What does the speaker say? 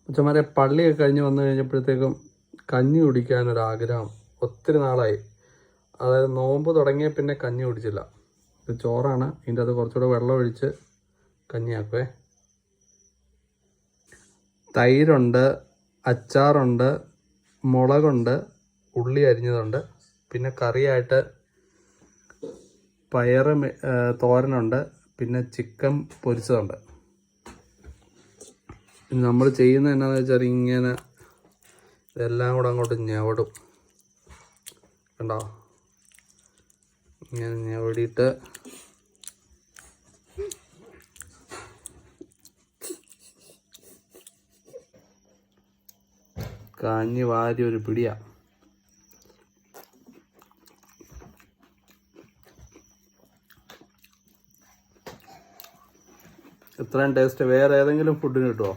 അച്ഛന്മാരെ പള്ളിയൊക്കെ കഴിഞ്ഞ് വന്നു കഴിഞ്ഞപ്പോഴത്തേക്കും കഞ്ഞി കുടിക്കാനൊരാഗ്രഹം ഒത്തിരി നാളായി. അതായത് നോമ്പ് തുടങ്ങിയ പിന്നെ കഞ്ഞി കുടിച്ചില്ല. ഇത് ചോറാണ്, ഇതിൻ്റെ അത് കുറച്ചുകൂടെ വെള്ളം ഒഴിച്ച് കഞ്ഞിയാക്കുവേ. തൈരുണ്ട്, അച്ചാറുണ്ട്, മുളകുണ്ട്, ഉള്ളി അരിഞ്ഞതുണ്ട്, പിന്നെ കറിയായിട്ട് പയറ് തോരനുണ്ട്, പിന്നെ ചിക്കൻ പൊരിച്ചതുണ്ട്. നമ്മൾ ചെയ്യുന്നത് എന്നാന്ന് വെച്ചാൽ ഇങ്ങനെ ഇതെല്ലാം കൂടെ അങ്ങോട്ട് ഞവടും. കണ്ടോ, ഇങ്ങനെ ഞവടിയിട്ട് കഞ്ഞി വാരി ഒരു പിടിയാ. ഇത്രയും ടേസ്റ്റ് വേറെ ഏതെങ്കിലും ഫുഡിന് കിട്ടുമോ?